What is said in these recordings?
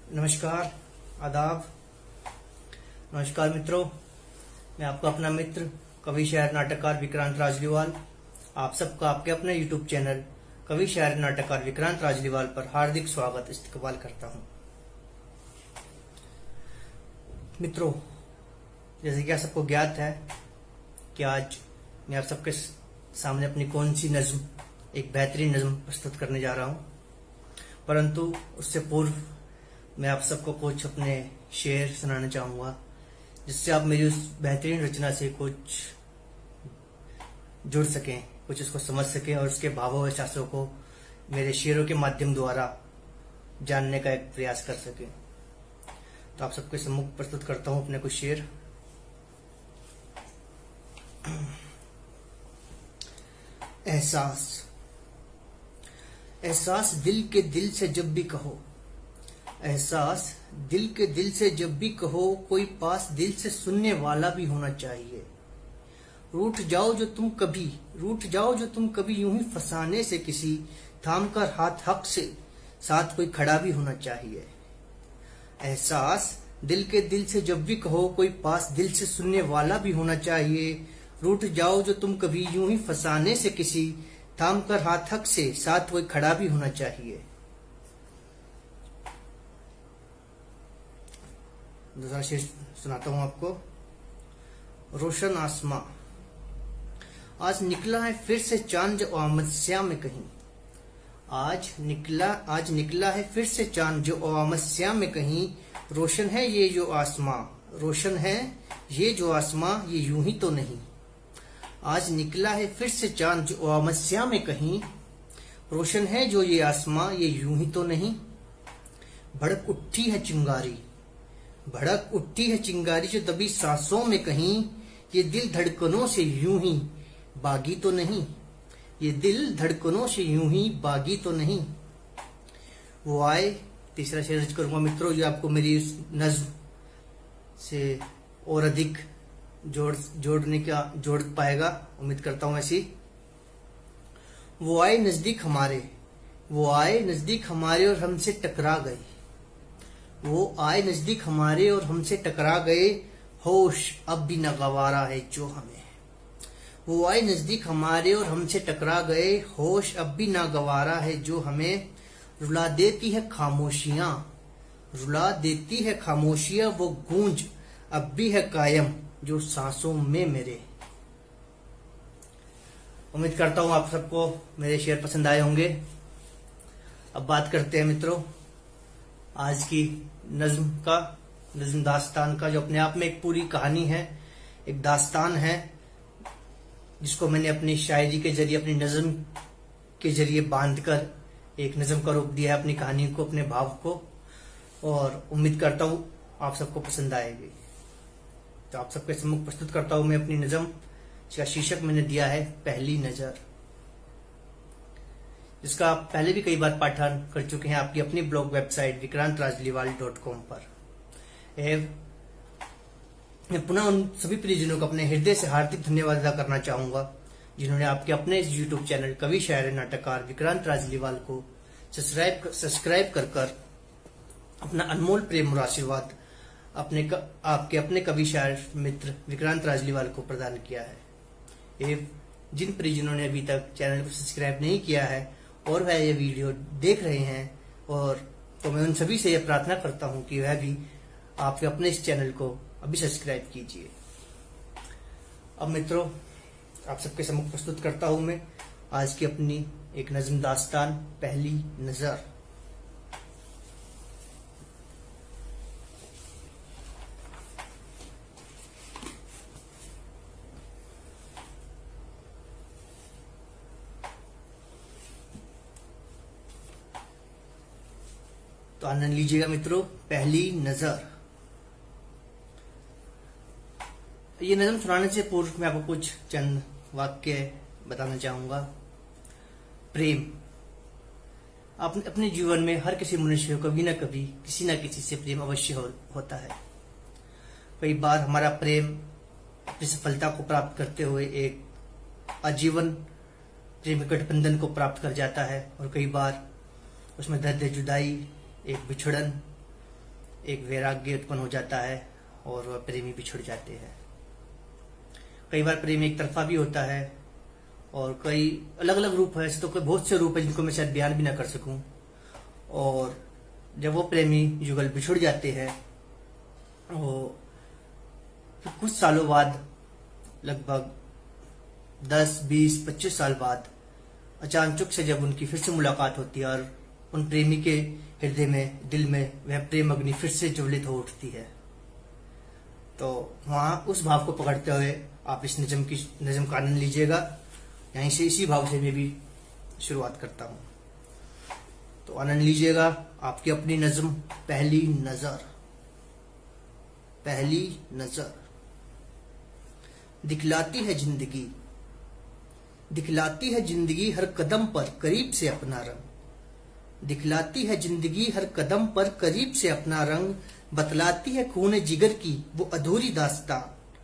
नमस्कार, आदाब। नमस्कार मित्रों, मैं आपका अपना मित्र कवि शायर नाटककार विक्रांत राजलीवाल आप सबका आपके अपने यूट्यूब चैनल कवि शायर नाटककार विक्रांत राजलीवाल पर हार्दिक स्वागत इस्तकबाल करता हूं। मित्रों, जैसे कि आप सबको ज्ञात है कि आज मैं आप सबके सामने अपनी कौन सी नज्म, एक बेहतरीन नज्म प्रस्तुत करने जा रहा हूं। परंतु उससे पूर्व मैं आप सबको कुछ अपने शेर सुनाना चाहूंगा, जिससे आप मेरी उस बेहतरीन रचना से कुछ जुड़ सकें, कुछ उसको समझ सकें और उसके भावों और एहसासों को मेरे शेरों के माध्यम द्वारा जानने का एक प्रयास कर सकें। तो आप सबके सम्मुख प्रस्तुत करता हूं अपने कुछ शेर। एहसास। एहसास दिल के दिल से जब भी कहो, एहसास दिल के दिल से जब भी कहो, कोई पास दिल से सुनने वाला भी होना चाहिए। रूठ जाओ जो तुम कभी यूं ही फसाने से किसी, थाम कर हाथ हक से साथ कोई खड़ा भी होना चाहिए। एहसास दिल के दिल से जब भी कहो, कोई पास दिल से सुनने वाला भी होना चाहिए। रूठ जाओ जो तुम कभी यूं ही फसाने से किसी, थाम कर हाथ हक से साथ कोई खड़ा भी होना चाहिए। दूसरा शेर सुनाता हूं आपको। रोशन आसमां। आज निकला है फिर से चांद जो आमद स्या में कहीं, आज निकला है फिर से चांद जो आमद स्या में कहीं। रोशन है ये जो आसमां, रोशन है ये जो आसमां, ये यूं ही तो नहीं। आज निकला है फिर से चांद जो आमद स्या में कहीं, रोशन है जो ये आसमां, ये यूं ही तो नहीं। भड़क उठी है चिंगारी, भड़क उठी है चिंगारी जो दबी सांसों में कहीं। ये दिल धड़कनों से यूं ही बागी तो नहीं, ये दिल धड़कनों से यूं ही बागी तो नहीं। वो आए। तीसरा शेर अर्ज करूंगा मित्रों, ये आपको मेरी इस नज्म से और अधिक जोड़ पाएगा, उम्मीद करता हूं ऐसी। वो आए नजदीक हमारे, वो आए नजदीक हमारे और हमसे टकरा गए। वो आए नजदीक हमारे और हमसे टकरा गए, होश अब भी न गवारा है जो हमें। वो आए नजदीक हमारे और हमसे टकरा गए, होश अब भी न गवारा है जो हमें। रुला देती है खामोशियां, रुला देती है खामोशियां, वो गूंज अब भी है कायम जो सांसों में मेरे। उम्मीद करता हूं आप सबको मेरे शेर पसंद आए होंगे। अब बात करते हैं मित्रों आज की नज्म दास्तान का, जो अपने आप में एक पूरी कहानी है, एक दास्तान है, जिसको मैंने अपनी शायरी के जरिए, अपनी नज्म के जरिए बांधकर एक नज्म का रूप दिया है अपनी कहानी को, अपने भाव को, और उम्मीद करता हूं आप सबको पसंद आएगी। तो आप सबके सम्मुख प्रस्तुत करता हूं मैं अपनी नज्म, जिसका शीर्षक मैंने दिया है पहली नजर, जिसका आप पहले भी कई बार पाठन कर चुके हैं आपकी अपनी ब्लॉग वेबसाइट vikrantRajliwal.com पर। मैं पुनः उन सभी प्रियजनों को अपने हृदय से हार्दिक धन्यवाद अदा करना चाहूंगा, जिन्होंने आपके अपने इस यूट्यूब चैनल कवि शायर नाटककार विक्रांत राजलीवाल को सब्सक्राइब कर अपना अनमोल प्रेम और आशीर्वाद आपके अपने कवि शायर मित्र विक्रांत राजलीवाल को प्रदान किया है। जिन परिजनों ने अभी तक चैनल को सब्सक्राइब नहीं किया है और वह ये वीडियो देख रहे हैं, और तो मैं उन सभी से यह प्रार्थना करता हूं कि वह भी आपके अपने इस चैनल को अभी सब्सक्राइब कीजिए। अब मित्रों, आप सबके सम्मुख प्रस्तुत करता हूं मैं आज की अपनी एक नज्म दास्तान पहली नजर। तो आनंद लीजिएगा मित्रों। पहली नजर। ये नज्म सुनाने से पूर्व मैं आपको कुछ चंद वाक्य बताना चाहूंगा। प्रेम। अपने जीवन में हर किसी मनुष्य को कभी न कभी किसी न किसी से प्रेम अवश्य होता है। कई बार हमारा प्रेम अपनी सफलता को प्राप्त करते हुए एक आजीवन प्रेम गठबंधन को प्राप्त कर जाता है, और कई बार उसमें दर्द जुदाई, एक बिछड़न एक वैराग्य उत्पन्न हो जाता है और वह प्रेमी बिछुड़ जाते हैं। कई बार प्रेम एक तरफा भी होता है और कई अलग अलग रूप है, ऐसे तो कोई बहुत से रूप है जिनको मैं शायद बयान भी ना कर सकूं। और जब वो प्रेमी युगल बिछुड़ जाते हैं और फिर कुछ सालों बाद, लगभग 10, 20, 25 साल बाद अचानक से जब उनकी फिर से मुलाकात होती है और उन प्रेमी के हृदय में, दिल में वह प्रेम अग्नि फिर से ज्वलित हो उठती है, तो वहां उस भाव को पकड़ते हुए आप इस नज़म का आनंद लीजिएगा। यहीं से इसी भाव से मैं भी शुरुआत करता हूं, तो आनंद लीजिएगा। आपकी अपनी नज़म पहली नजर। पहली नजर दिखलाती है जिंदगी, दिखलाती है जिंदगी हर कदम पर करीब से अपना रंग। दिखलाती है जिंदगी हर कदम पर करीब से अपना रंग, बतलाती है खून जिगर की वो अधूरी दास्तां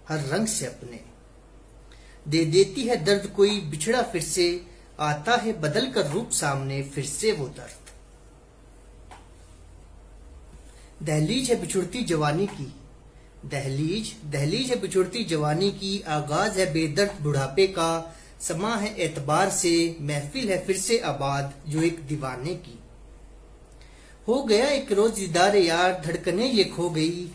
हर रंग से अपने। दे देती है दर्द कोई बिछड़ा फिर से, आता है बदल कर रूप सामने फिर से वो दर्द। दहलीज है बिछुड़ती जवानी की, दहलीज है बिछुड़ती जवानी की, आगाज है बेदर्द बुढ़ापे का, समा है एतबार से महफिल है फिर से आबाद जो एक दीवाने की। हो गया एक रोज दीदार यार, धड़कने ये खो गई।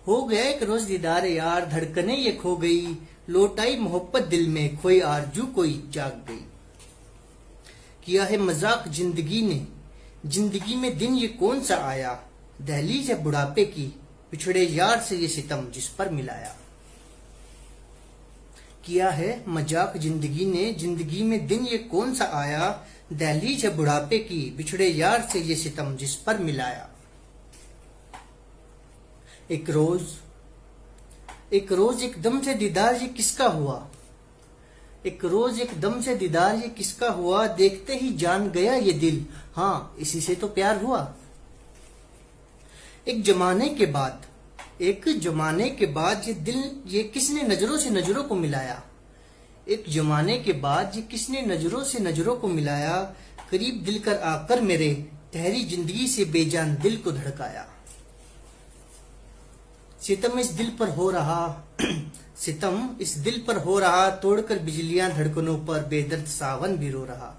हो गया एक रोज दीदार यार, धड़कने ये खो गई। लौट आई मोहब्बत दिल में, खोई आरजू कोई जाग गई। किया है मजाक जिंदगी ने, जिंदगी में दिन ये कौन सा आया। दहलीज है बुढ़ापे की, पिछड़े यार से ये सितम जिस पर मिलाया। किया है मजाक जिंदगी ने, जिंदगी में दिन ये कौन सा आया। दहलीज है बुढ़ापे की, बिछड़े यार से ये सितम जिस पर मिलाया। एक रोज एकदम से दीदार ये किसका हुआ। एक रोज एकदम से दीदार ये किसका हुआ, देखते ही जान गया ये दिल, हाँ इसी से तो प्यार हुआ। एक जमाने के बाद ये दिल, ये किसने नजरों से नजरों को मिलाया। एक जमाने के बाद ये किसने नजरों से नजरों को मिलाया। करीब दिल कर आकर मेरे, ठहरी जिंदगी से बेजान दिल को धड़काया। सितम इस दिल पर हो रहा, सितम इस दिल पर हो रहा, तोड़कर बिजलियां धड़कनों पर बेदर्द सावन भी रो रहा।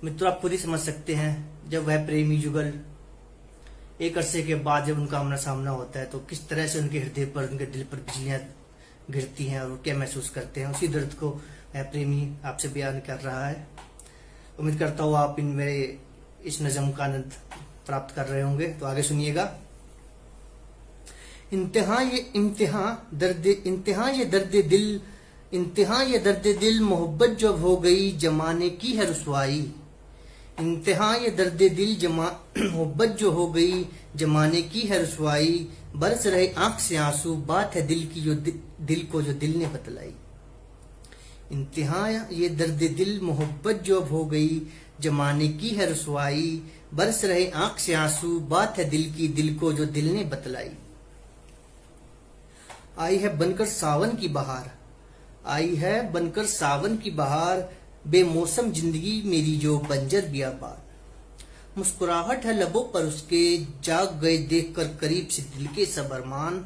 मित्रों, आप खुद ही समझ सकते हैं, जब वह प्रेमी युगल एक अरसे के बाद जब उनका आमना सामना होता है तो किस तरह से उनके हृदय पर, उनके दिल पर बिजलियां गिरती हैं और वो क्या महसूस करते हैं। उसी दर्द को वह प्रेमी आपसे बयान कर रहा है। उम्मीद करता हूँ आप इन मेरे इस नज़म का आनंद प्राप्त कर रहे होंगे। तो आगे सुनिएगा। इंतहा ये दर्द दिल मोहब्बत जब हो गई, जमाने की है रुसवाई। इंतहा ये दर्द दिल मोहब्बत जो हो गई, जमाने की है रुसवाई। बरस रहे आंख से आंसू, बात है दिल की जो दिल ने बतलाई। इंतहा ये दर्द दिल मोहब्बत जो हो गई, जमाने की है रुसवाई। बरस रहे आंख से आंसू, बात है दिल को जो दिल ने बतलाई। आई है बनकर सावन की बहार, आई है बनकर सावन की बहार, बेमौसम जिंदगी मेरी जो बंजर बियाबान। मुस्कुराहट है लबों पर उसके, जाग गए देखकर करीब से दिल के सब अरमान।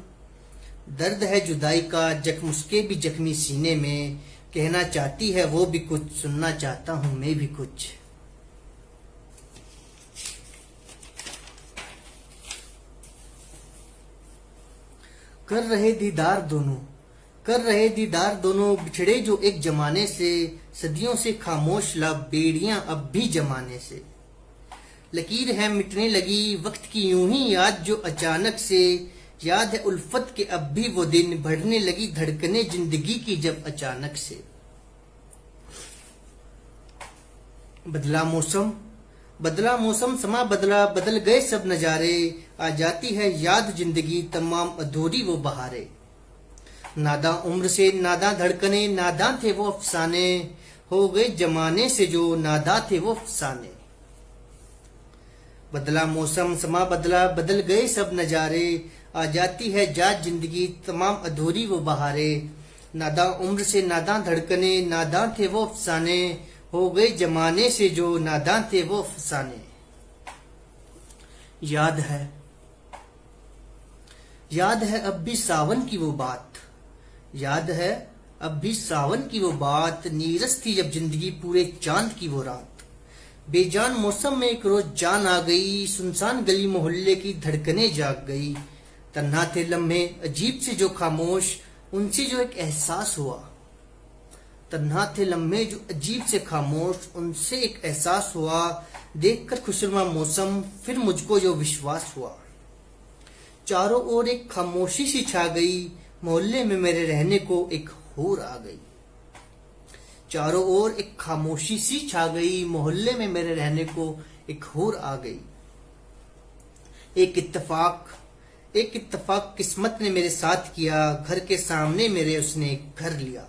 दर्द है जुदाई का जख्म उसके भी जख्मी सीने में, कहना चाहती है वो भी कुछ, सुनना चाहता हूं मैं भी कुछ। कर रहे दीदार दोनों बिछड़े जो एक जमाने से, सदियों से खामोश लब बेड़ियां अब भी जमाने से। लकीर है मिटने लगी वक्त की यूं ही याद जो अचानक से, याद है उल्फत के अब भी वो दिन, बढ़ने लगी धड़कने जिंदगी की जब अचानक से। बदला मौसम समा बदला, बदल गए सब नजारे, आ जाती है याद जिंदगी तमाम अधूरी वो बहारे। नादा उम्र से नादा धड़कने, नादा थे वो अफसाने, हो गए जमाने से जो नादा थे वो अफसाने। बदला मौसम समा बदला, बदल गए सब नजारे, आ जाती है याद जिंदगी तमाम अधूरी वो बहारे। नादा उम्र से नादा धड़कने, नादा थे वो अफसाने, हो गए जमाने से जो नादां थे वो फसाने। याद है अब भी सावन की वो बात, याद है अब भी सावन की वो बात, नीरस थी जब जिंदगी पूरे चांद की वो रात। बेजान मौसम में एक रोज जान आ गई, सुनसान गली मोहल्ले की धड़कने जाग गई। तन्हा थे लम्हे अजीब से जो खामोश, उनसे जो एक एहसास हुआ। तन्हा थे लम्हे जो अजीब से खामोश, उनसे एक एहसास हुआ। देखकर खुशनुमा मौसम फिर मुझको जो विश्वास हुआ। चारों ओर एक खामोशी सी छा गई, मोहल्ले में मेरे रहने को एक होर आ गई। चारों ओर एक खामोशी सी छा गई, मोहल्ले में मेरे रहने को एक होर आ गई। एक इत्तेफाक किस्मत ने मेरे साथ किया, घर के सामने मेरे उसने एक घर लिया।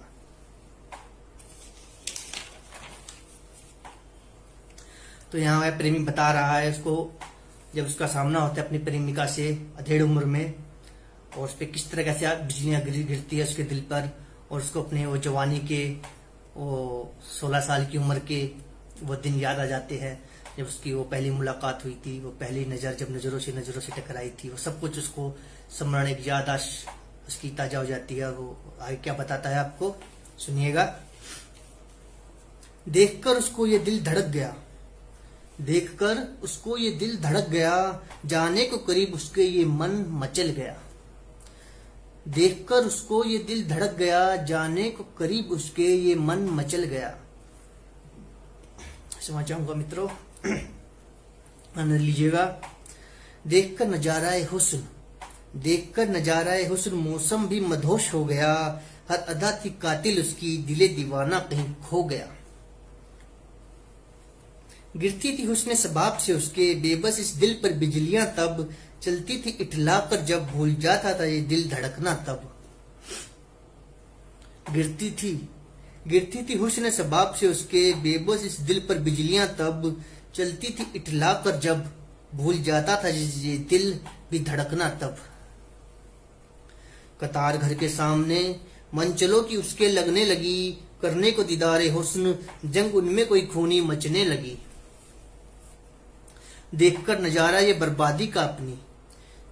तो यहाँ वह प्रेमी बता रहा है उसको, जब उसका सामना होता है अपनी प्रेमिका से अधेड़ उम्र में, और उस पर किस तरह से बिजलियां गिरती है उसके दिल पर, और उसको अपने वो जवानी के वो 16 साल की उम्र के वो दिन याद आ जाते हैं, जब उसकी वो पहली मुलाकात हुई थी, वो पहली नजर जब नजरों से टकराई थी, वो सब कुछ उसको स्मरण, एक याददाश्त उसकी ताजा हो जाती है। वो आगे क्या बताता है आपको सुनिएगा। देखकर उसको ये दिल धड़क गया, देखकर उसको ये दिल धड़क गया, जाने को करीब उसके ये मन मचल गया। देखकर उसको ये दिल धड़क गया, जाने को करीब उसके ये मन मचल गया। समझ चाहूंगा मित्रों, आनंद लीजिएगा। देखकर नजाराए हुस्न, देखकर नजाराए हुस्न, मौसम भी मदहोश हो गया। हर अदा थी कातिल उसकी, दिले दीवाना कहीं खो गया। गिरती थी हुस्न सबाब से उसके, बेबस इस दिल पर बिजलियां तब, चलती थी इठला कर जब भूल जाता था ये दिल धड़कना तब। गिरती थी हुस्न सबाब से उसके, बेबस इस दिल पर बिजलियां तब, चलती थी इठला कर जब भूल जाता था ये दिल भी धड़कना तब। कतार घर के सामने मंचलों की उसके लगने लगी, करने को दीदारे हुस्न, जंग उनमें कोई खूनी मचने लगी। देखकर नजारा ये बर्बादी का अपनी,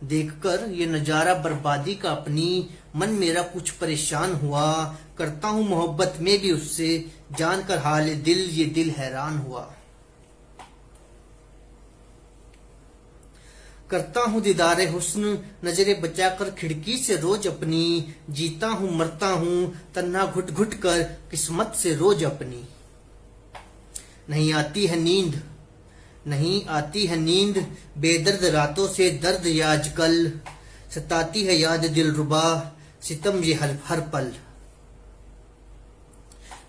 देखकर ये नजारा बर्बादी का अपनी, मन मेरा कुछ परेशान हुआ। करता हूं मोहब्बत में भी उससे, जानकर हाल दिल ये दिल हैरान हुआ। करता हूं दीदारे हुस्न, नजरे बचाकर खिड़की से रोज अपनी, जीता हूं मरता हूं तन्हा घुट घुट कर किस्मत से रोज अपनी। नहीं आती है नींद, बेदर्द रातों से दर्द ये आजकल, सताती है याद दिलरुबा, सितम ये हर पल।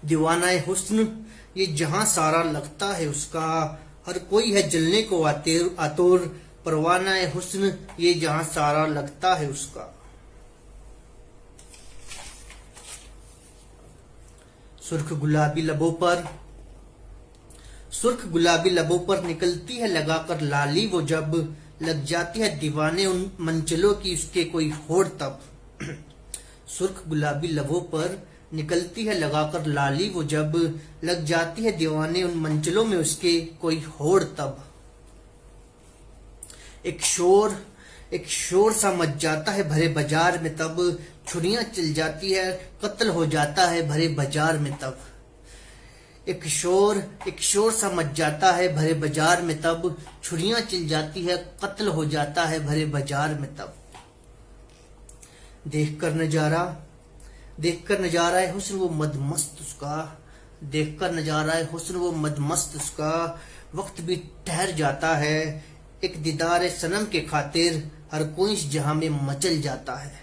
दीवानाए हुस्न ये जहां सारा लगता है उसका, हर कोई है जलने को आतुर, परवानाए हुस्न ये जहां सारा लगता है उसका। सुर्ख गुलाबी लबों पर निकलती है लगाकर लाली वो जब, लग जाती है दीवाने उन मंचलों की उसके कोई होड़ तब। सुर्ख गुलाबी लबों पर निकलती है लगाकर लाली वो जब, लग जाती है दीवाने उन मंचलों में उसके कोई होड़ तब। एक शोर सा मच जाता है भरे बाजार में तब, छुरियां चल जाती है कत्ल हो जाता है भरे बाजार में तब। एक शोर सा मच जाता है भरे बाजार में तब, छुरियां चल जाती है कत्ल हो जाता है भरे बाजार में तब। देखकर नजारा है हुस्न वो मदमस्त उसका, देखकर नजारा है हुस्न वो मदमस्त उसका, वक्त भी ठहर जाता है एक दीदार सनम के खातिर, हर कोई इस जहां में मचल जाता है।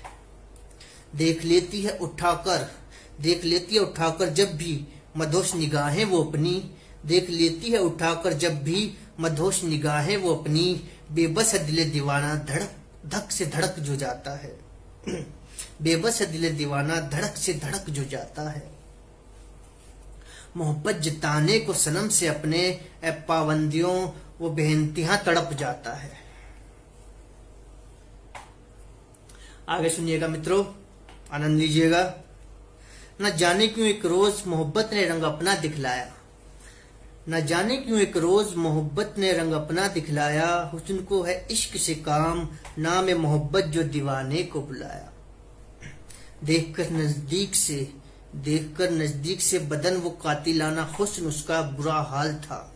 देख लेती है उठाकर जब भी मदहोश निगाहें वो अपनी, देख लेती है उठाकर जब भी मदहोश निगाहें वो अपनी, बेबस है दिल दीवाना धड़क से धड़क जो जाता है। बेबस है दिल दीवाना धड़क से धड़क जो जाता है। मोहब्बत जताने को सनम से अपने पाबंदियों वो बेइंतहा तड़प जाता है। आगे सुनिएगा मित्रों, आनंद लीजिएगा। न जाने क्यों एक रोज मोहब्बत ने रंग अपना दिखलाया, न जाने क्यों एक रोज मोहब्बत ने रंग अपना दिखलाया, हुस्न को है इश्क से काम, नाम मोहब्बत जो दीवाने को बुलाया। देखकर नजदीक से बदन वो कातिलाना हुस्न, उसका बुरा हाल था।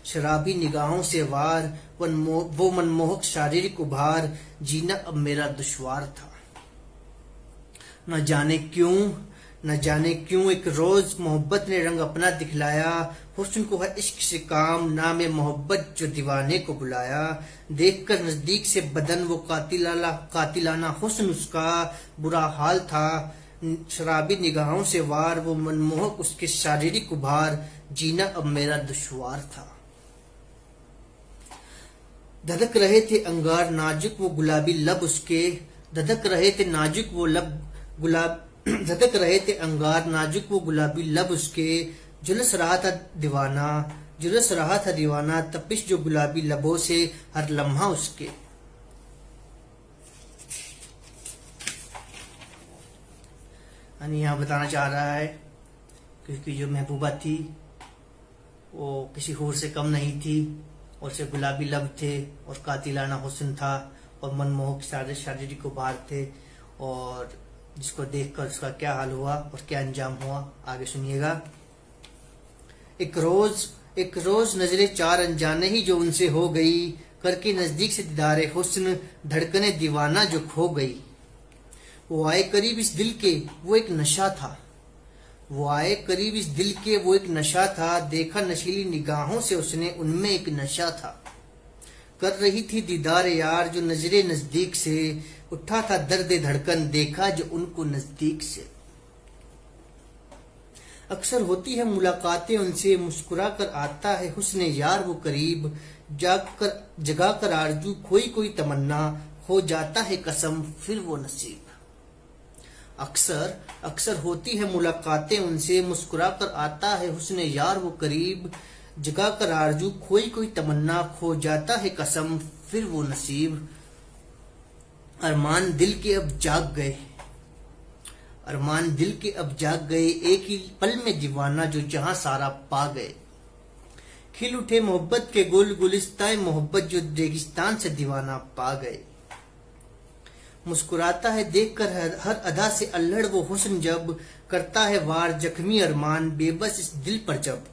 शराबी निगाहों से वार वो मनमोहक शारीरिक उभार, जीना अब मेरा दुश्वार था। न जाने क्यों एक रोज मोहब्बत ने रंग अपना दिखलाया, हुस्न को है इश्क से काम, नाम मोहब्बत जो दीवाने को बुलाया। देखकर नजदीक से बदन वो कातिलाना हुस्न, उसका बुरा हाल था। शराबी निगाहों से वार वो मनमोहक उसके शारीरिक उभार, जीना अब मेरा दुश्वार था। धधक रहे थे अंगार नाजुक वो गुलाबी लब उसके, धधक रहे थे अंगार नाजुक वो गुलाबी लब उसके, झुलस रहा था दीवाना तपिश जो गुलाबी लबों से हर लम्हा उसके। यानी यहाँ बताना चाह रहा है क्योंकि जो महबूबा थी वो किसी हूर से कम नहीं थी, और से गुलाबी लब थे और कातिलाना हुस्न था और मनमोहक शारीरिक उभार थे, और जिसको देखकर उसका क्या हाल हुआ और क्या अंजाम हुआ आगे सुनिएगा। एक रोज नजरे चार अनजाने ही जो उनसे हो गई, करके नजदीक से दीदारे हुस्न धड़कने दीवाना जो खो गई। वो आए करीब इस दिल के वो एक नशा था, देखा नशीली निगाहों से उसने उनमें एक नशा था। कर रही थी दीदार यार जो नजरे नजदीक से, उठा था दर्द धड़कन देखा जो उनको नजदीक से। अक्सर होती है मुलाकातें उनसे, मुस्कुरा कर आता है हुस्न यार वो करीब, जगा कर आरजू खोई कोई तमन्ना, हो जाता है कसम फिर वो नसीब। अक्सर होती है मुलाकातें उनसे, मुस्कुरा कर आता है हुस्न यार वो करीब, जगा कर आरजू खोई कोई तमन्ना, खो जाता है कसम फिर वो नसीब। अरमान दिल के अब जाग गए, एक ही पल में दीवाना जो जहां सारा पा गए। खिल उठे मोहब्बत के गुलिस्तान मोहब्बत जो रेगिस्तान से दीवाना पा गए। मुस्कुराता है देखकर हर अदा से अल्हड़ वो हुस्न, जब करता है वार जख्मी अरमान बेबस इस दिल पर, जब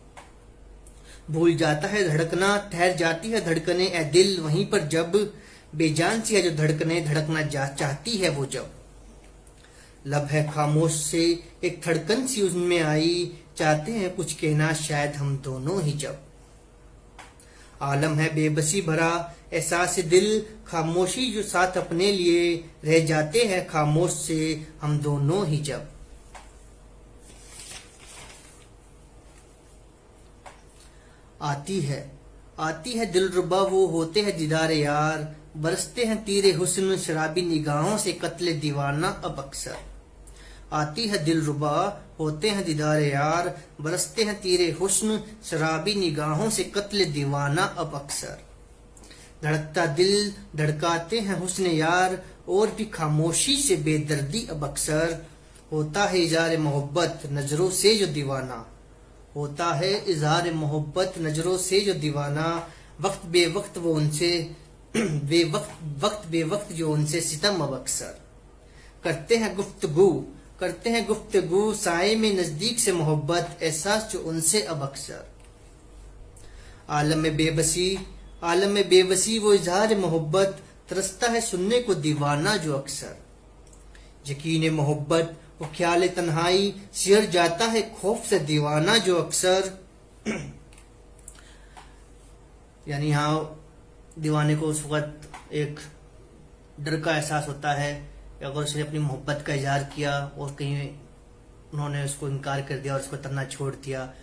भूल जाता है धड़कना ठहर जाती है धड़कने ए दिल वहीं पर, जब बेजान सी है जो धड़कना चाहती है वो, जब लब है खामोश से एक धड़कन सी उनमें आई, चाहते हैं कुछ कहना शायद हम दोनों ही, जब आलम है बेबसी भरा एहसास दिल, खामोशी जो साथ अपने लिए रह जाते हैं खामोश से हम दोनों ही, जब आती है दिलरुबा वो होते हैं दीदारे यार, बरसते हैं तीरे हुस्न शराबी निगाहों से कत्ले दीवाना अब अक्सर। आती है दिलरुबा होते हैं दीदारे यार, बरसते हैं तीरे हुस्न शराबी निगाहों से कत्ले दीवाना अब अक्सर। धड़कता दिल धड़काते हैं हुस्न यार, और भी खामोशी से बेदर्दी अब अक्सर। होता है इज़हार मोहब्बत नजरों से जो दीवाना, होता है इज़हार मोहब्बत नजरों से जो दीवाना, वक्त बेवक्त वो उनसे बेवक्त जो उनसे सितम अब अक्सर। करते हैं गुफ्तगू साए में नजदीक से मोहब्बत, एहसास जो उनसे अब अक्सर। आलम में बेबसी वो इज़हार मोहब्बत, तरसता है सुनने को दीवाना जो अक्सर। यकीन मोहब्बत वो ख्याल तन्हाई, सिहर जाता है खौफ से दीवाना जो अक्सर। यानी यहाँ दीवाने को उस वक्त एक डर का एहसास होता है कि अगर उसने अपनी मोहब्बत का इजहार किया और कहीं उन्होंने उसको इनकार कर दिया और उसको तन्ना छोड़ दिया,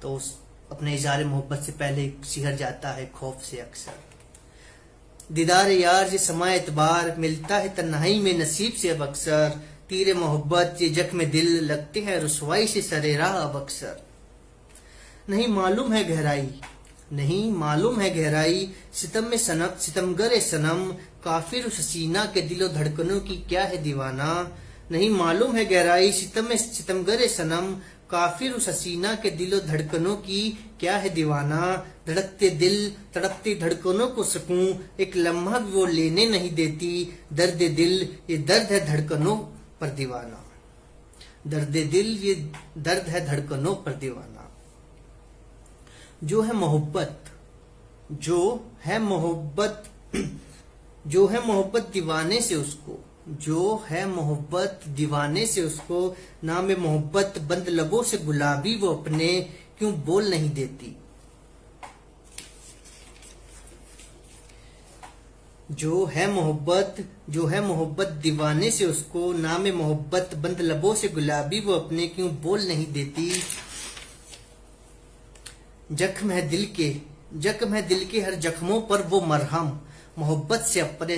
तो उस अपने इजहार मोहब्बत से पहले सिहर जाता है खौफ से अक्सर। दीदार यार ये समा एतबार, मिलता है तन्हाई में नसीब से अब अक्सर। तीरे मोहब्बत ये जख्म दिल, लगते हैं रुसवाई से सरे राह अब अक्सर। नहीं मालूम है गहराई सितम में सितमगर सनम, काफिर उस हसीना के दिलो धड़कनों की क्या है दीवाना। नहीं मालूम है गहराई सितमगर सनम, काफिर उस हसीना के दिलो धड़कनों की क्या है दीवाना। धड़कते दिल तड़पती धड़कनों को सकूं एक लम्हा भी वो लेने नहीं देती। दर्द दिल ये दर्द है धड़कनों पर दीवाना। दर्द दिल ये दर्द है धड़कनों पर दीवाना। जो है मोहब्बत जो है मोहब्बत दीवाने से उसको। जो है मोहब्बत दीवाने से उसको। नाम मोहब्बत बंद लबों से गुलाबी वो अपने क्यों बोल नहीं देती। जो है मोहब्बत दीवाने से उसको। नाम मोहब्बत बंद लबों से गुलाबी वो अपने क्यों बोल नहीं देती। जख्म है दिल के हर जख्मों पर वो मरहम। मोहब्बत से अपने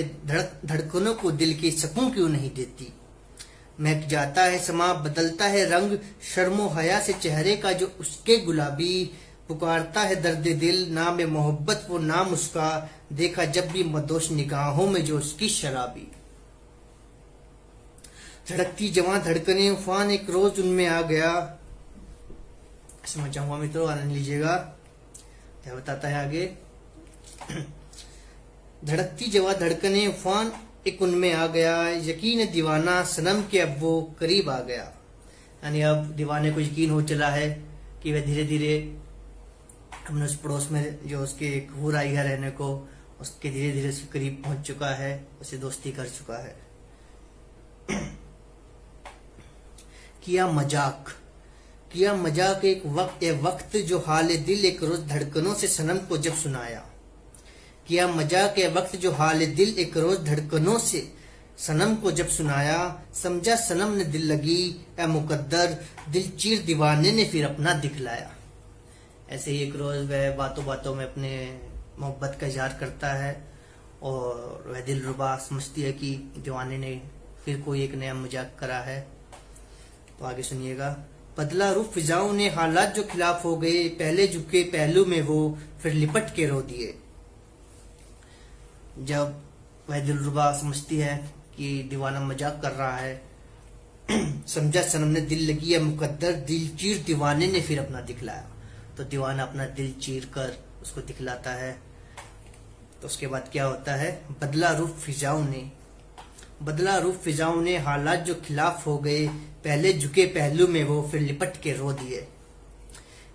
धड़कनों को दिल के सकूं क्यों नहीं देती। महक जाता है समा बदलता है रंग शर्मो हया से चेहरे का जो उसके गुलाबी। पुकारता है दर्द दिल नाम मोहब्बत वो नाम उसका। देखा जब भी मदोश निगाहों में जो उसकी शराबी। धड़कती जवां धड़कने उफान एक रोज उनमें आ गया। समझ जाऊंगा मित्रों, आनंद लीजिएगा क्या बताता है आगे। धड़कती जवां धड़कने उफान एक उनमें आ गया। यकीन दीवाना सनम के अब वो करीब आ गया। यानी अब दीवाने को यकीन हो चला है कि वह धीरे धीरे अपने उस पड़ोस में जो उसके एक हूर आई है रहने को, उसके धीरे धीरे उसके करीब पहुंच चुका है, उसे दोस्ती कर चुका है। किया मजाक एक वक्त जो हाल दिल एक रोज धड़कनों से सनम को जब सुनाया। किया मजाक वक्त जो हाल दिल एक रोज धड़कनों से सनम को जब सुनाया। समझा सनम ने दिल लगी ए मुकद्दर दिल चीर दीवाने ने फिर अपना दिखलाया। ऐसे ही एक रोज वह बातों बातों में अपने मोहब्बत का इजहार करता है और वह दिलरुबा समझती है कि दीवाने ने फिर कोई एक नया मजाक करा है। तो आगे सुनिएगा। बदला रुख फिजाओं ने हालात जो खिलाफ हो गए। पहले झुके पहलू में वो फिर लिपट के रो दिए। जब वह दिलरुबा समझती है कि दीवाना मजाक कर रहा है, समझा सनम ने दिल लगी है मुकद्दर दिल चीर दीवाने ने फिर अपना दिखलाया। तो दीवाना अपना दिल चीर कर उसको दिखलाता है। तो उसके बाद क्या होता है। बदला रुख फिजाओं ने हालात जो खिलाफ हो गए। पहले झुके पहलू में वो फिर लिपट के रो दिए।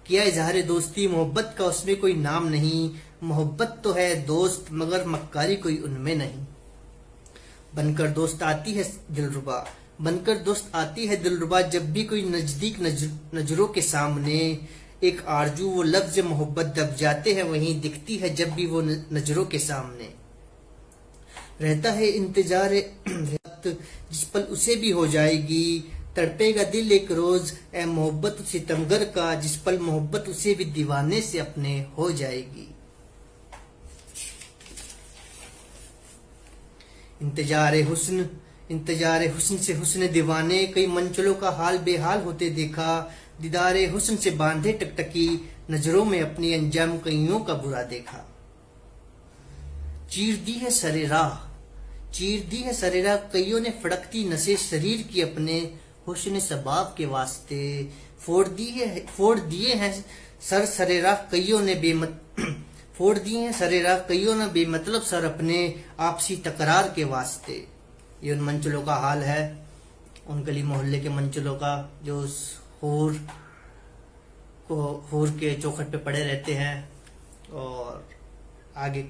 किया इजहार दोस्ती मोहब्बत का उसमें कोई नाम नहीं। मोहब्बत तो है दोस्त मगर मक्कारी कोई उनमें नहीं। बनकर दोस्त आती है दिलरुबा जब भी कोई नजदीक नजरों के सामने। एक आरजू वो लफ्ज मोहब्बत दब जाते हैं वहीं दिखती है जब भी वो नजरों के सामने। रहता है इंतजार जिस पल उसे भी हो जाएगी। तड़पेगा दिल एक रोज ए मोहब्बत सितमगर का जिस पल मोहब्बत उसे भी दीवाने से अपने हो जाएगी। इंतजार हुस्न से हुस्न दीवाने कई मंचलों का हाल बेहाल होते देखा। दीदारे हुस्न से बांधे टकटकी नजरों में अपनी अंजाम कईयों का बुरा देखा। चीर दी है सरेराह कईयों ने फड़कती नसें शरीर की अपने हुस्न सबाब के वास्ते। फोड़ दिए हैं सरेराह कईयों ने बेमतलब सर अपने आपसी तकरार के वास्ते। ये उन मंचलों का हाल है, उन गली मोहल्ले के मंचलों का जो उस हूर के चौखट पे पड़े रहते हैं। और आगे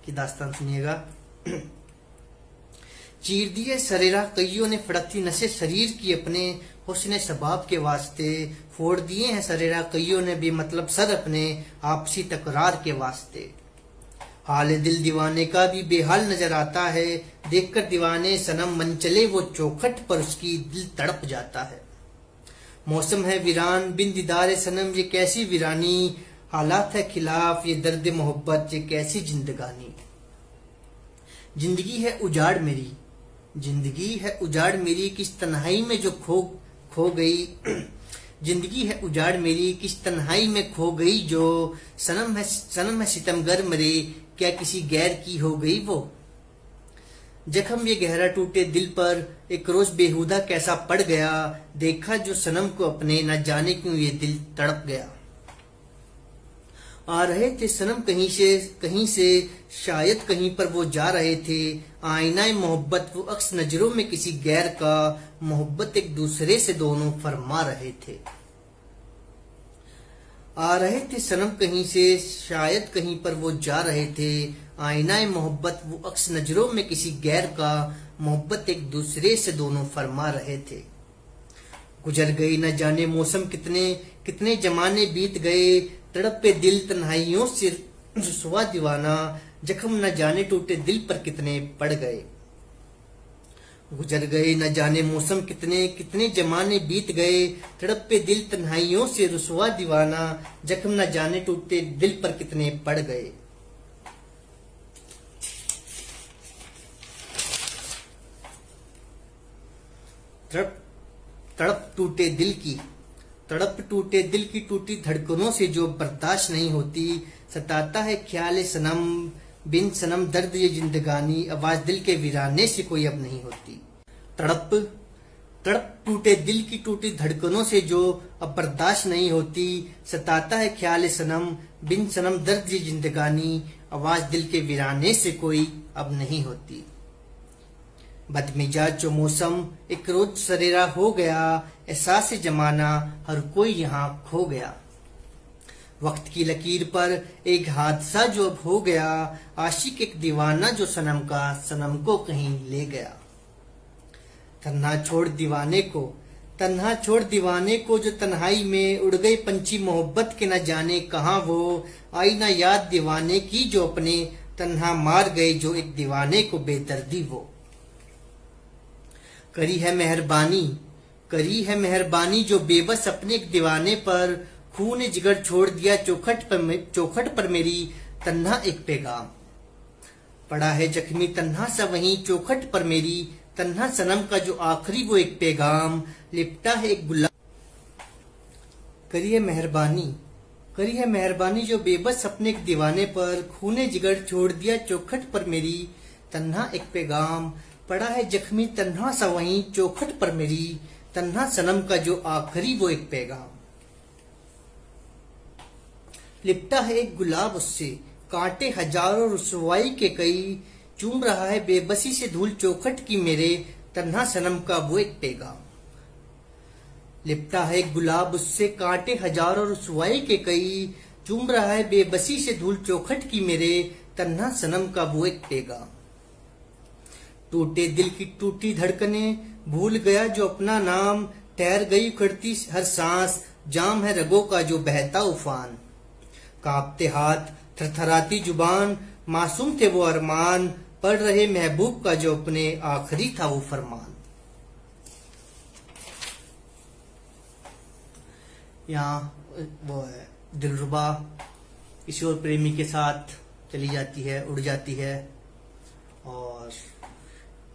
की दास्तान सुनिएगा। चीर दिए सरेराह कईयों ने फड़कती नसें शरीर की अपने हुस्न सबाब के वास्ते। फोड़ दिए हैं सरेराह कईयों ने बेमतलब सर अपने आपसी तकरार के वास्ते। हाल दिल दीवाने का भी बेहाल नजर आता है। देखकर दीवाने सनम मंचले वो चौखट पर उसकी दिल तड़प जाता है। मौसम है वीरान बिन दीदारे सनम ये कैसी वीरानी। हालात है खिलाफ ये दर्द मोहब्बत ये कैसी जिंदगानी। जिंदगी है उजाड़ मेरी किस तन्हाई में जो खो गई। जिंदगी है उजाड़ मेरी किस तन्हाई में खो गई जो। सनम है सितमगर मरे क्या किसी गैर की हो गई वो। जख्म ये गहरा टूटे दिल पर एक रोज बेहुदा कैसा पड़ गया, देखा जो सनम को अपने, न जाने क्यों ये दिल तड़प गया। आ रहे थे सनम कहीं से शायद कहीं पर वो जा रहे थे, आईनाए मोहब्बत वो अक्स नजरों में किसी गैर का, मोहब्बत एक दूसरे से दोनों फरमा रहे थे। आ रहे थे सनम कहीं से शायद कहीं पर वो जा रहे थे, आईनाए मोहब्बत वो अक्स नजरों में किसी गैर का, मोहब्बत एक दूसरे से दोनों फरमा रहे थे। गुजर गई न जाने मौसम कितने कितने जमाने बीत गए, तड़प पे दिल तन्हाइयों से रुसवा दीवाना, जख्म न जाने टूटे दिल पर कितने पड़ गए। गुजर गए न जाने मौसम कितने कितने जमाने बीत गए, तड़प पे दिल तन्हाइयों से रुसवा दीवाना, जख्म न जाने टूटे दिल पर कितने पड़ गए। तड़प टूटे दिल की, तड़प टूटे दिल की टूटी धड़कनों से जो बर्दाश्त नहीं होती, सताता है ख्याल सनम बिन सनम दर्द ये जिंदगानी, आवाज दिल के वीराने से कोई अब नहीं होती। तड़प टूटे दिल की टूटी धड़कनों से जो अब बर्दाश्त नहीं होती, सताता है ख्याल सनम बिन सनम दर्द ये जिंदगानी, आवाज दिल के वीराने से कोई अब नहीं होती। बदमिजाज जो मौसम एक रोज सरेरा हो गया, एहसास जमाना हर कोई यहाँ खो गया। वक्त की लकीर पर एक हादसा जो अब हो गया, आशिक एक दीवाना जो सनम का सनम को कहीं ले गया। तन्हा छोड़ दीवाने को जो तन्हाई में उड़ गई पंछी मोहब्बत के न जाने कहाँ वो, आई ना याद दीवाने की जो अपने तन्हा मार गए जो एक दीवाने को बेदर्दी वो। करी है मेहरबानी जो बेबस अपने एक दीवाने पर, खून जिगर छोड़ दिया चौखट पर मेरी तन्हा एक पैगाम। पड़ा है जख्मी तन्हा सा वहीं चौखट पर मेरी तन्हा सनम का जो आखिरी वो एक पैगाम, लिपटा है एक गुलाब। करी है मेहरबानी जो बेबस अपने एक दीवाने पर, खून जिगर छोड़ दिया चौखट पर मेरी तन्हा एक पैगाम। पड़ा है जख्मी तन्हा सा वहीं चौखट पर मेरी तन्हा सनम का जो आखिरी वो एक पैगाम। लिपटा है एक गुलाब उससे कांटे हजारों रुसवाई के कई, चूम रहा है बेबसी से धूल चौखट की मेरे तन्हा सनम का वो एक पैगाम। लिपटा है एक गुलाब उससे कांटे हजारों रुसवाई के कई, चूम रहा है बेबसी से धूल चौखट की मेरे तन्हा सनम का वो एक पैगाम। टूटे दिल की टूटी धड़कने भूल गया जो अपना नाम, ठहर गई उखड़ती हर सांस, जाम है रगों का जो बहता उफान। कांपते हाथ थरथराती जुबान, मासूम थे वो अरमान, पढ़ रहे महबूब का जो अपने आखिरी था वो फरमान। यहाँ वो है दिलरुबा किसी और प्रेमी के साथ चली जाती है, उड़ जाती है और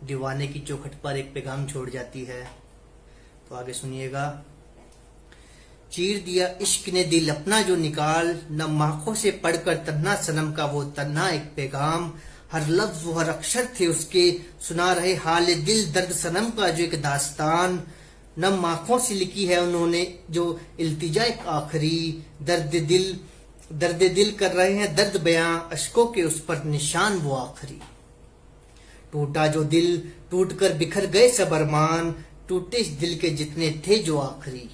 दीवाने की चौखट पर एक पैगाम छोड़ जाती है। तो आगे सुनिएगा। चीर दिया इश्क ने दिल अपना जो निकाल, नम आंखों से पढ़कर तन्हा सनम का वो तन्हा एक पैगाम, हर लफ्ज वो हर अक्षर थे उसके सुना रहे हाल दिल दर्द सनम का जो एक दास्तान, नम आंखों से लिखी है उन्होंने जो इल्तिजा एक आखिरी, दर्द दिल कर रहे हैं दर्द बयां, अशकों के उस पर निशान वो आखिरी। टूटा जो दिल टूट कर बिखर गए सब अरमान, टूटे इस दिल के जितने थे जो आखिरी।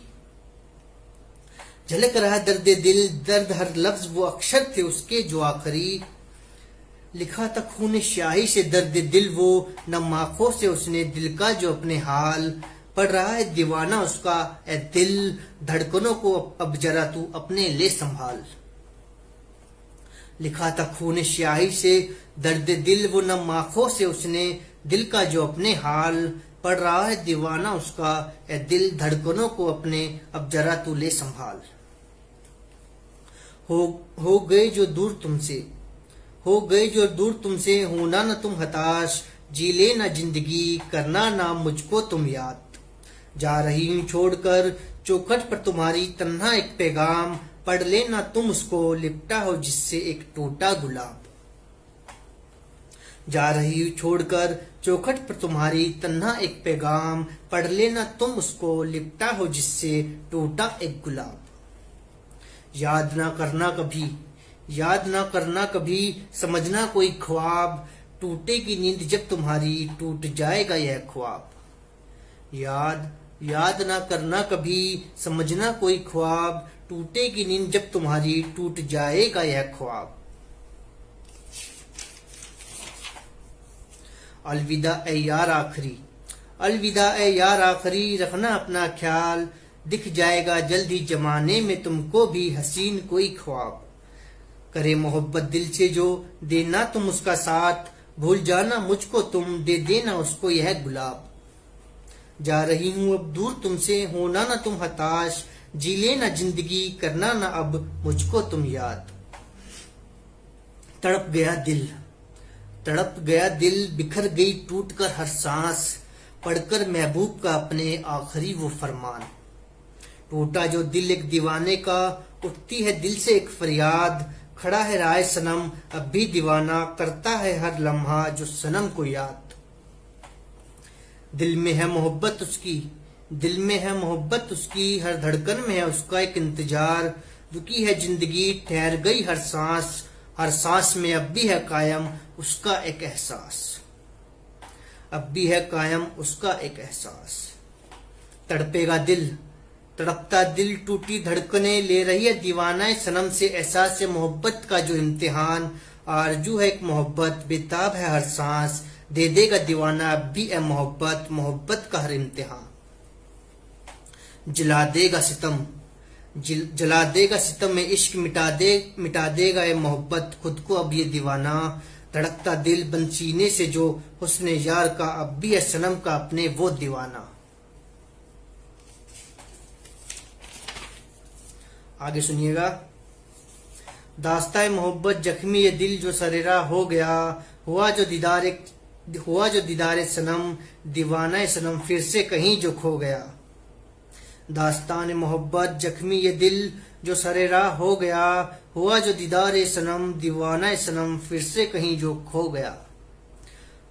झलक रहा दर्द दिल दर्द हर लफ्ज वो अक्षर थे उसके जो आखिरी, लिखा था खून स्याही से दर्द दिल वो, नम आंखों से उसने दिल का जो अपने हाल, पढ़ रहा है दीवाना उसका ए दिल, धड़कनों को अब जरा तू अपने ले संभाल। लिखा था खून स्याही से दर्द दिल वो, नम आंखों से उसने दिल का जो अपने हाल, पढ़ रहा है दीवाना उसका ए दिल, धड़कनों को अपने अब जरा तू ले संभाल। हो गए जो दूर तुमसे होना न तुम हताश, जी ले ना जिंदगी करना ना मुझको तुम याद, जा रही हूं छोड़कर चौखट पर तुम्हारी तन्हा एक पैगाम, पढ़ लेना तुम उसको लिपटा हो जिससे एक टूटा गुलाब। जा रही हूँ छोड़कर चौखट पर तुम्हारी तन्हा एक पैगाम, पढ़ लेना तुम उसको, लिपटा हो जिससे टूटा एक गुलाब। याद ना करना कभी, याद ना करना कभी, समझना कोई ख्वाब, टूटेगी नींद जब तुम्हारी, टूट जाएगा यह ख्वाब। याद ना करना कभी, समझना कोई ख्वाब, टूटेगी नींद जब तुम्हारी, टूट जाएगा यह ख्वाब। अलविदा ए यार आखिरी, अलविदा ए यार आखिरी, रखना अपना ख्याल, दिख जाएगा जल्दी जमाने में तुमको भी हसीन कोई ख्वाब। करे मोहब्बत दिल से जो, देना तुम उसका साथ, भूल जाना मुझको तुम, दे देना उसको यह गुलाब। जा रही हूँ अब दूर तुमसे, होना ना तुम हताश, जी लेना जिंदगी, करना ना अब मुझको तुम याद। तड़प गया दिल, तड़प गया दिल, बिखर गई टूट कर हर सांस, पढ़कर महबूब का अपने आखिरी वो फरमान। टूटा जो दिल एक दीवाने का, उठती है दिल से एक फरियाद, खड़ा है राय सनम अब भी दीवाना, करता है हर लम्हा जो सनम को याद। दिल में है मोहब्बत उसकी, दिल में है मोहब्बत उसकी, हर धड़कन में है उसका एक इंतजार, रुकी है जिंदगी ठहर गई हर सांस में अब भी है कायम उसका एक एहसास, अब भी है कायम उसका एक एहसास। तड़पेगा दिल, तड़पता दिल, टूटी धड़कने ले रही है दीवाना सनम से, एहसास है मोहब्बत का जो इम्तिहान, आरजू है एक मोहब्बत, बेताब है हर सांस, दे देगा दीवाना अब भी है मोहब्बत, मोहब्बत का हर इम्तिहान। जला देगा सितम, जला देगा सितम में इश्क, मिटा देगा ये मोहब्बत खुद को अब ये दीवाना। धड़कता दिल बंद सीने से जो हुस्ने यार का, अब भी है सनम का अपने वो दीवाना। आगे सुनिएगा। दास्ताए मोहब्बत जख्मी ये दिल जो सरेरा हो गया, हुआ जो दीदार सनम, दीवाना सनम फिर से कहीं जो खो गया। दास्तान मोहब्बत जख्मी ये दिल जो सरेरा हो गया, हुआ जो दीदार सनम, दीवाना सनम फिर से कहीं जो खो गया।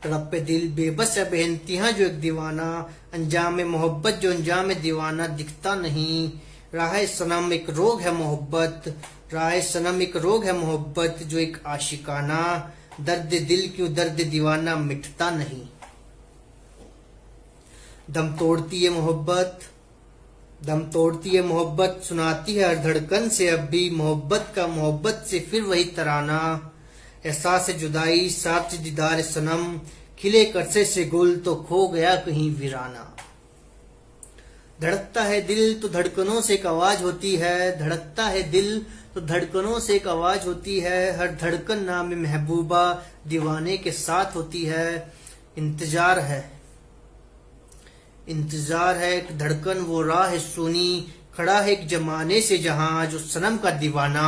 तड़प पे दिल बेबस है बेइंतहा जो एक दीवाना, अंजाम मोहब्बत जो अंजाम दीवाना दिखता नहीं। राह सनम एक रोग है मोहब्बत, राह सनम एक रोग है मोहब्बत जो एक आशिकाना, दर्द दिल क्यों दर्द दीवाना मिटता नहीं। दम तोड़ती है मोहब्बत, दम तोड़ती है मोहब्बत, सुनाती है हर धड़कन से अब भी मोहब्बत का, मोहब्बत से फिर वही तराना। एहसास जुदाई साथ दीदार सनम, खिले करसे से गुल तो खो गया कहीं वीराना। धड़कता है दिल तो धड़कनों से एक आवाज होती है, धड़कता है दिल तो धड़कनों से एक आवाज होती है, हर धड़कन नाम महबूबा दीवाने के साथ होती है। इंतजार है, इंतजार है एक धड़कन वो राह सुनी, खड़ा है एक जमाने से जहां जो सनम का दीवाना।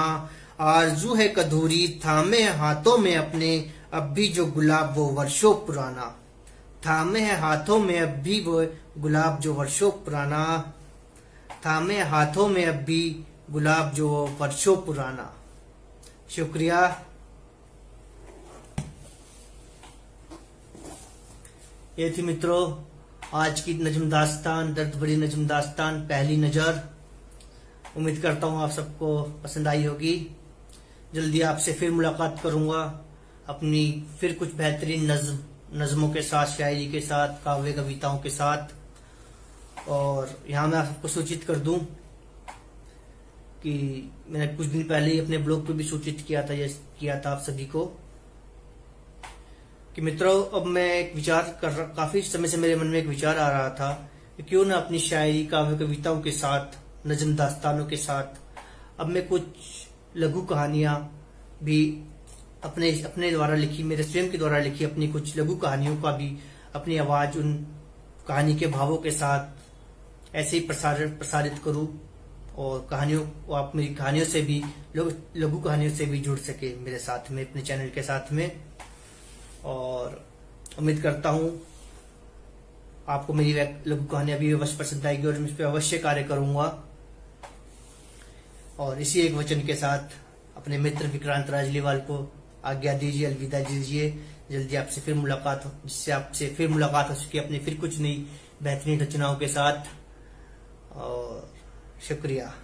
आरजू है कधूरी थामे हाथों में अपने, अब भी जो गुलाब वो वर्षों पुराना। थामे है हाथों में अब भी वो गुलाब जो वर्षों पुराना, थामे हाथों में अब भी गुलाब जो वर्षों पुराना। शुक्रिया। ये थी मित्रों आज की नज्म दास्तान, दर्द भरी नज्म दास्तान पहली नजर। उम्मीद करता हूँ आप सबको पसंद आई होगी। जल्दी आपसे फिर मुलाकात करूंगा अपनी फिर कुछ बेहतरीन नज्मों के साथ, शायरी के साथ, काव्य कविताओं के साथ। और यहाँ मैं आपको सूचित कर दूं कि मैंने कुछ दिन पहले ही अपने ब्लॉग पे भी सूचित किया था आप सभी को कि मित्रों अब मैं एक विचार काफी समय से मेरे मन में एक विचार आ रहा था कि क्यों ना अपनी शायरी, काव्य कविताओं के साथ, नज्म दास्तानों के साथ अब मैं कुछ लघु कहानियां भी अपने द्वारा लिखी, मेरे स्वयं के द्वारा लिखी अपनी कुछ लघु कहानियों का भी अपनी आवाज उन कहानी के भावों के साथ ऐसे ही प्रसारित करूं और कहानियों को आप मेरी कहानियों से भी, लघु कहानियों से भी जुड़ सके मेरे साथ में, अपने चैनल के साथ में। और उम्मीद करता हूं आपको मेरी लघु कहानियां भी अवश्य पसंद आएगी और मैं इस पर अवश्य कार्य करूंगा। और इसी एक वचन के साथ अपने मित्र विक्रांत राजलीवाल को आज्ञा दीजिए, अलविदा दीजिए। जल्दी आपसे फिर मुलाकात हो, जिससे आपसे फिर मुलाकात हो सके अपनी फिर कुछ नई बेहतरीन रचनाओं के साथ। और शुक्रिया।